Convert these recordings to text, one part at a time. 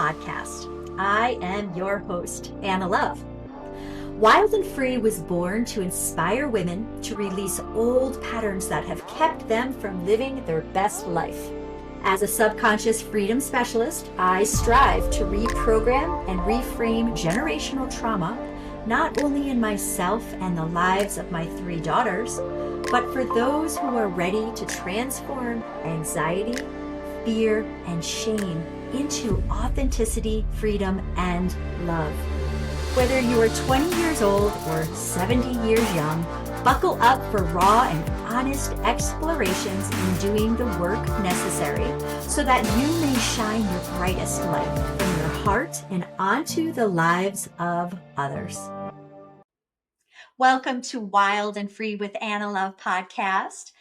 podcast. I am your host, Anna Love. Wild and Free was born to inspire women to release old patterns that have kept them from living their best life. As a subconscious freedom specialist, I strive to reprogram and reframe generational trauma, not only in myself and the lives of my 3 daughters, but for those who are ready to transform anxiety, fear, and shame into authenticity, freedom, and love. Whether you are 20 years old or 70 years young, buckle up for raw and honest explorations in doing the work necessary so that you may shine your brightest light from your heart and onto the lives of others. Welcome to Wild and Free with Anna Love podcast.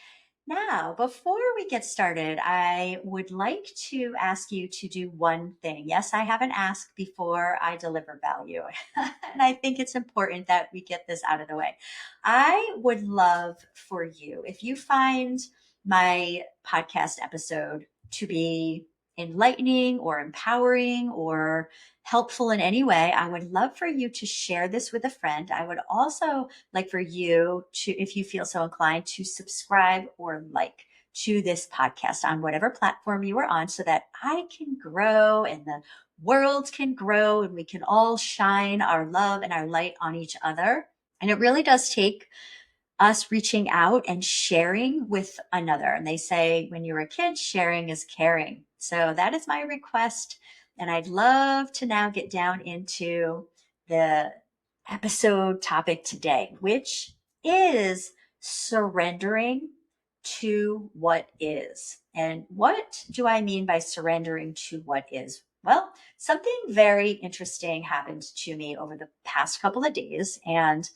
Now, before we get started, I would like to ask you to do one thing. Yes, I have an ask before I deliver value. And I think it's important that we get this out of the way. I would love for you, if you find my podcast episode to be enlightening or empowering or helpful in any way, I would love for you to share this with a friend. I would also like for you to, if you feel so inclined, to subscribe or like to this podcast on whatever platform you are on so that I can grow and the world can grow and we can all shine our love and our light on each other. And it really does take us reaching out and sharing with another. And they say when you're a kid, sharing is caring. So that is my request. And I'd love to now get down into the episode topic today, which is surrendering to what is. And what do I mean by surrendering to what is? Well, something very interesting happened to me over the past couple of days. And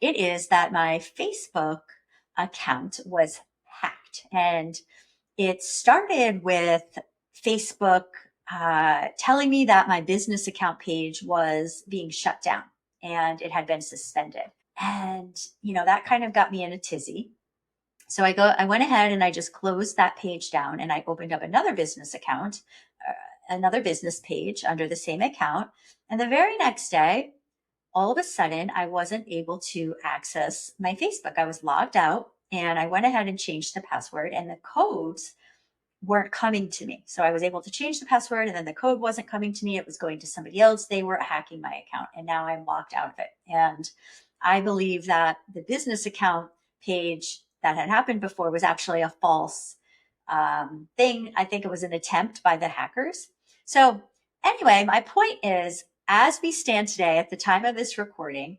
it is that my Facebook account was hacked. And it started with Facebook telling me that my business account page was being shut down and it had been suspended. And, that kind of got me in a tizzy. So I went ahead and I just closed that page down and I opened up another business account, another business page under the same account. And the very next day, all of a sudden, I wasn't able to access my Facebook. I was logged out and I went ahead and changed the password and the codes weren't coming to me. So I was able to change the password and then the code wasn't coming to me. It was going to somebody else. They were hacking my account and now I'm locked out of it. And I believe that the business account page that had happened before was actually a false thing. I think it was an attempt by the hackers. So anyway, my point is, as we stand today at the time of this recording,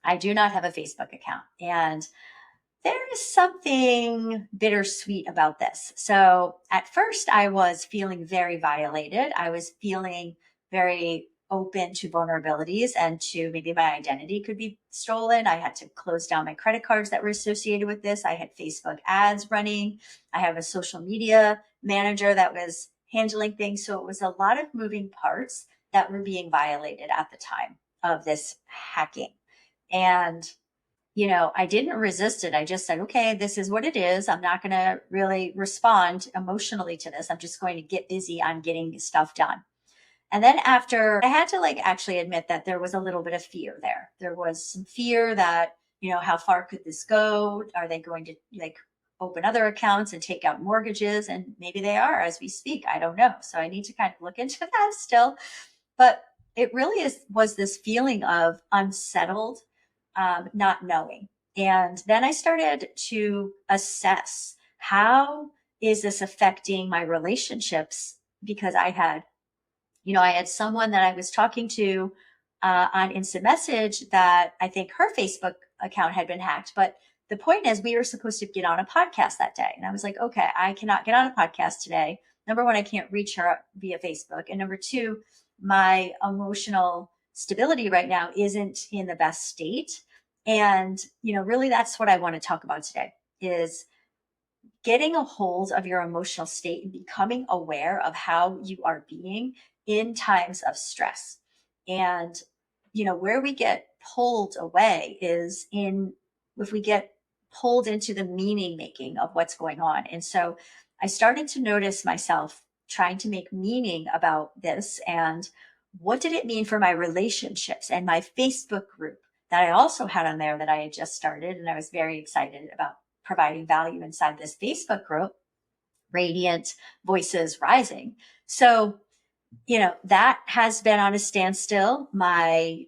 I do not have a Facebook account. And there is something bittersweet about this. So at first I was feeling very violated. I was feeling very open to vulnerabilities and to maybe my identity could be stolen. I had to close down my credit cards that were associated with this. I had Facebook ads running. I have a social media manager that was handling things. So it was a lot of moving parts that were being violated at the time of this hacking. And I didn't resist it. I just said, okay, this is what it is. I'm not going to really respond emotionally to this. I'm just going to get busy on getting stuff done. And then after, I had to actually admit that there was a little bit of fear there. There was some fear that, how far could this go? Are they going to open other accounts and take out mortgages? And maybe they are as we speak. I don't know. So I need to kind of look into that still. But it really was this feeling of unsettled, not knowing. And then I started to assess, how is this affecting my relationships? Because I had someone that I was talking to on Instant Message that I think her Facebook account had been hacked. But the point is, we were supposed to get on a podcast that day. And I was like, okay, I cannot get on a podcast today. Number one, I can't reach her via Facebook. And number two, my emotional stability right now isn't in the best state. And, really that's what I want to talk about today is getting a hold of your emotional state and becoming aware of how you are being in times of stress. And, where we get pulled away is if we get pulled into the meaning making of what's going on. And so I started to notice myself trying to make meaning about this. And what did it mean for my relationships and my Facebook group that I also had on there that I had just started? And I was very excited about providing value inside this Facebook group, Radiant Voices Rising. So, that has been on a standstill. My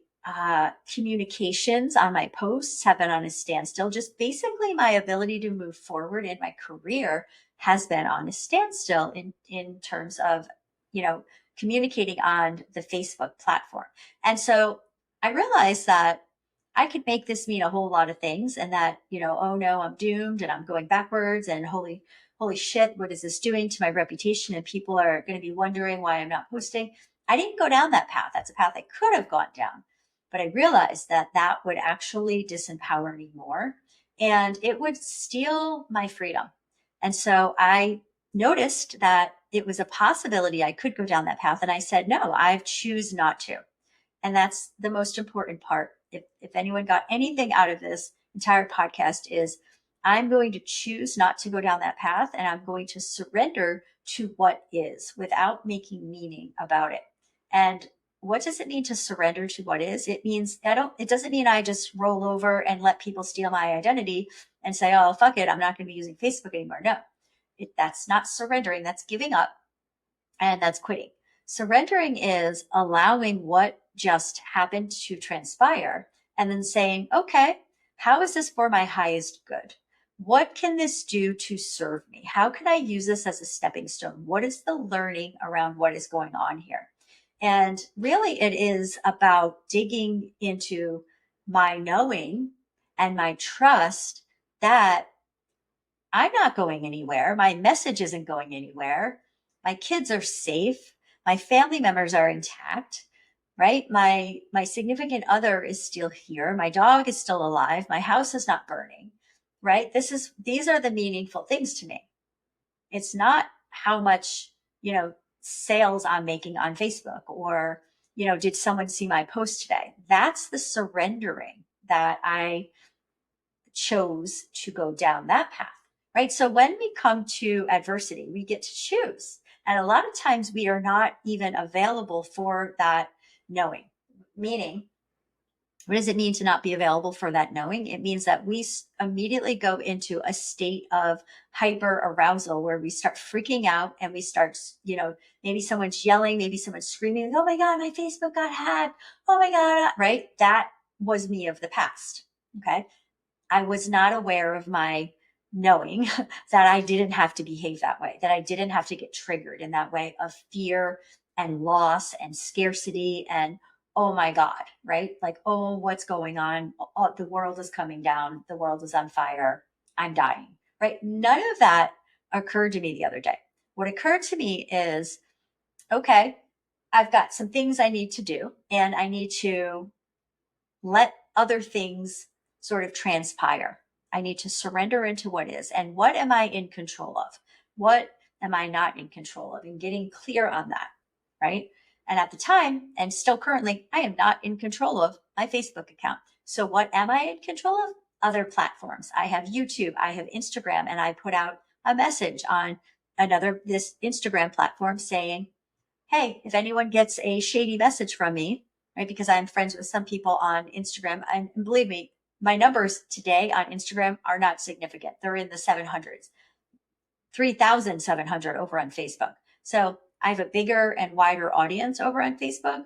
communications on my posts have been on a standstill. Just basically my ability to move forward in my career has been on a standstill in terms of, communicating on the Facebook platform. And so I realized that I could make this mean a whole lot of things, and that, oh no, I'm doomed and I'm going backwards, and holy shit, what is this doing to my reputation? And people are going to be wondering why I'm not posting. I didn't go down that path. That's a path I could have gone down. But I realized that that would actually disempower me more, and it would steal my freedom. And so I noticed that it was a possibility I could go down that path. And I said, no, I choose not to. And that's the most important part. If anyone got anything out of this entire podcast, is I'm going to choose not to go down that path, and I'm going to surrender to what is without making meaning about it. And what does it mean to surrender to what is? It means it doesn't mean I just roll over and let people steal my identity and say, oh, fuck it, I'm not going to be using Facebook anymore. No, that's not surrendering. That's giving up, and that's quitting. Surrendering is allowing what just happened to transpire and then saying, okay, how is this for my highest good? What can this do to serve me? How can I use this as a stepping stone? What is the learning around what is going on here? And really, it is about digging into my knowing and my trust that I'm not going anywhere. My message isn't going anywhere. My kids are safe. My family members are intact, right? My significant other is still here. My dog is still alive. My house is not burning, right? These are the meaningful things to me. It's not how much, sales I'm making on Facebook, or, did someone see my post today? That's the surrendering that I chose to go down that path, right? So when we come to adversity, we get to choose. And a lot of times we are not even available for that knowing. Meaning, what does it mean to not be available for that knowing? It means that we immediately go into a state of hyper arousal where we start freaking out, and we start, maybe someone's yelling, maybe someone's screaming, oh my God, my Facebook got hacked. Oh my God, right? That was me of the past. Okay. I was not aware of my knowing that I didn't have to behave that way, that I didn't have to get triggered in that way of fear and loss and scarcity and, oh my God, right? Like, oh, what's going on? Oh, the world is coming down. The world is on fire. I'm dying, right? None of that occurred to me the other day. What occurred to me is, okay, I've got some things I need to do, and I need to let other things sort of transpire. I need to surrender into what is, and what am I in control of? What am I not in control of? And getting clear on that, right? And at the time, and still currently, I am not in control of my Facebook account. So what am I in control of? Other platforms. I have YouTube, I have Instagram, and I put out a message on this Instagram platform saying, hey, if anyone gets a shady message from me, right? Because I'm friends with some people on Instagram, and believe me, my numbers today on Instagram are not significant. They're in the 700s, 3,700 over on Facebook. So I have a bigger and wider audience over on Facebook.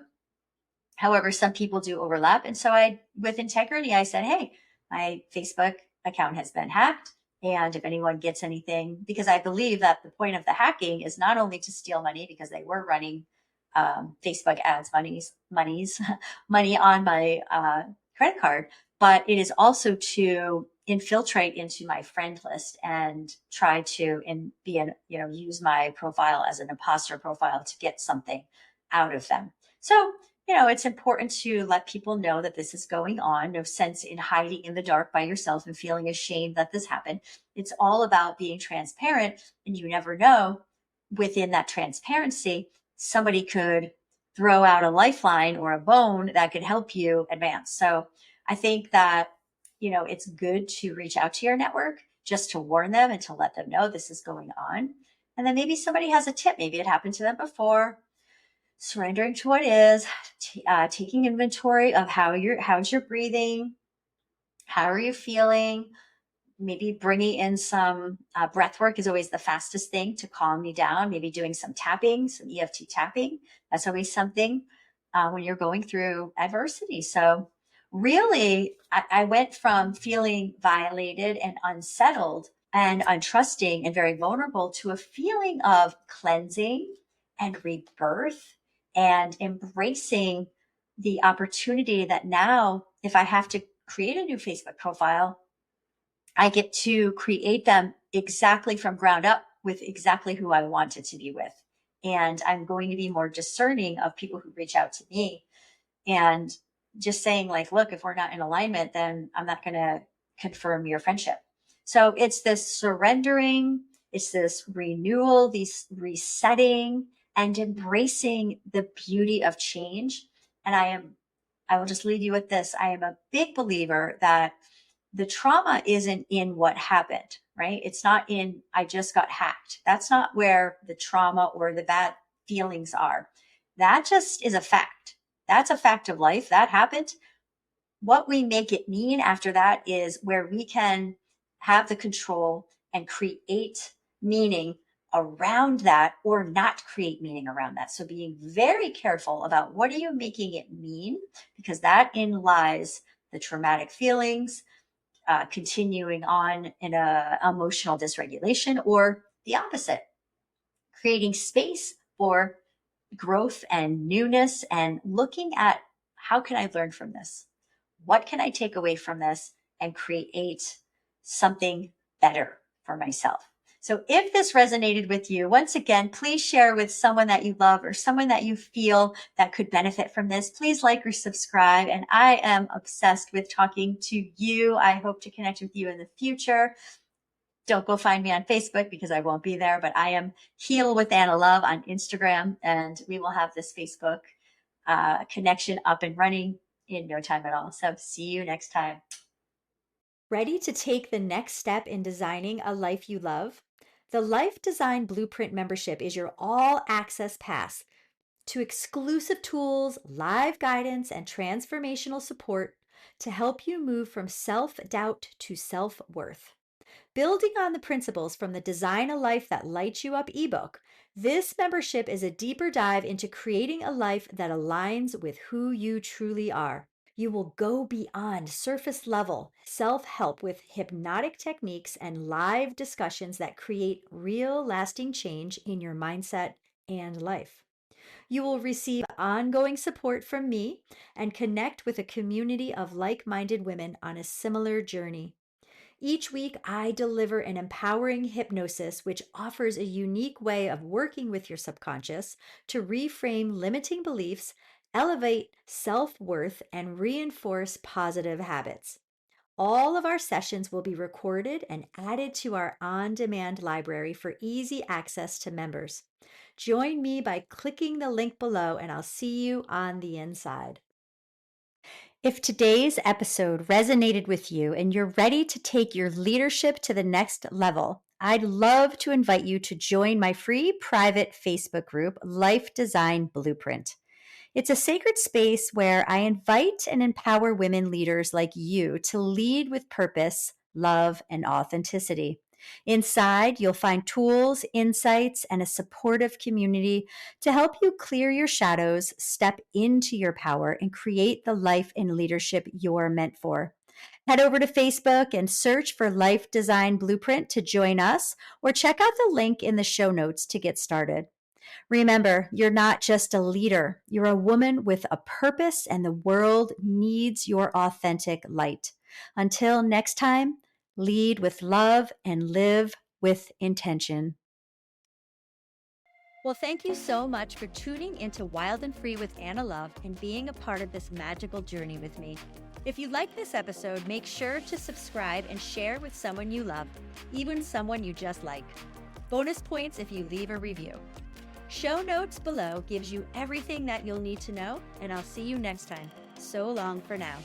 However, some people do overlap. And so with integrity, I said, hey, my Facebook account has been hacked. And if anyone gets anything, because I believe that the point of the hacking is not only to steal money, because they were running Facebook ads, money on my credit card, but it is also to infiltrate into my friend list and try to use my profile as an imposter profile to get something out of them. So, it's important to let people know that this is going on. No sense in hiding in the dark by yourself and feeling ashamed that this happened. It's all about being transparent, and you never know, within that transparency, somebody could throw out a lifeline or a bone that could help you advance. So I think that, it's good to reach out to your network just to warn them and to let them know this is going on. And then maybe somebody has a tip. Maybe it happened to them before. Surrendering to what is, taking inventory of how's your breathing, how are you feeling, maybe bringing in some breath work is always the fastest thing to calm me down. Maybe doing some tapping, some EFT tapping. That's always something when you're going through adversity. So really, I went from feeling violated and unsettled and untrusting and very vulnerable to a feeling of cleansing and rebirth and embracing the opportunity that now, if I have to create a new Facebook profile, I get to create them exactly from ground up with exactly who I want it to be with. And I'm going to be more discerning of people who reach out to me and just saying, like, look, if we're not in alignment, then I'm not going to confirm your friendship. So it's this surrendering, it's this renewal, this resetting, and embracing the beauty of change. And I will just leave you with this. I am a big believer that the trauma isn't in what happened, right? It's not in, I just got hacked. That's not where the trauma or the bad feelings are. That just is a fact. That's a fact of life. That happened. What we make it mean after that is where we can have the control and create meaning around that or not create meaning around that. So being very careful about what are you making it mean, because that in lies the traumatic feelings, continuing on in a emotional dysregulation, or the opposite, creating space for growth and newness and looking at how can I learn from this? What can I take away from this and create something better for myself? So if this resonated with you, once again, please share with someone that you love or someone that you feel that could benefit from this. Please like or subscribe. And I am obsessed with talking to you. I hope to connect with you in the future. Don't go find me on Facebook because I won't be there, but I am Heal with Anna Love on Instagram, and we will have this Facebook connection up and running in no time at all. So see you next time. Ready to take the next step in designing a life you love? The Life Design Blueprint membership is your all access pass to exclusive tools, live guidance, and transformational support to help you move from self doubt to self worth. Building on the principles from the Design a Life That Lights You Up ebook, this membership is a deeper dive into creating a life that aligns with who you truly are. You will go beyond surface level self help with hypnotic techniques and live discussions that create real lasting change in your mindset and life. You will receive ongoing support from me and connect with a community of like minded women on a similar journey. Each week, I deliver an empowering hypnosis, which offers a unique way of working with your subconscious to reframe limiting beliefs, elevate self worth, and reinforce positive habits. All of our sessions will be recorded and added to our on demand library for easy access to members. Join me by clicking the link below, and I'll see you on the inside. If today's episode resonated with you and you're ready to take your leadership to the next level, I'd love to invite you to join my free private Facebook group, Life Design Blueprint. It's a sacred space where I invite and empower women leaders like you to lead with purpose, love, and authenticity. Inside, you'll find tools, insights, and a supportive community to help you clear your shadows, step into your power, and create the life and leadership you're meant for. Head over to Facebook and search for Life Design Blueprint to join us, or check out the link in the show notes to get started. Remember, you're not just a leader, you're a woman with a purpose, and the world needs your authentic light. Until next time, lead with love and live with intention. Well, thank you so much for tuning into Wild and Free with Anna Love and being a part of this magical journey with me. If you like this episode, make sure to subscribe and share with someone you love, even someone you just like. Bonus points if you leave a review. Show notes below gives you everything that you'll need to know, and I'll see you next time. So long for now.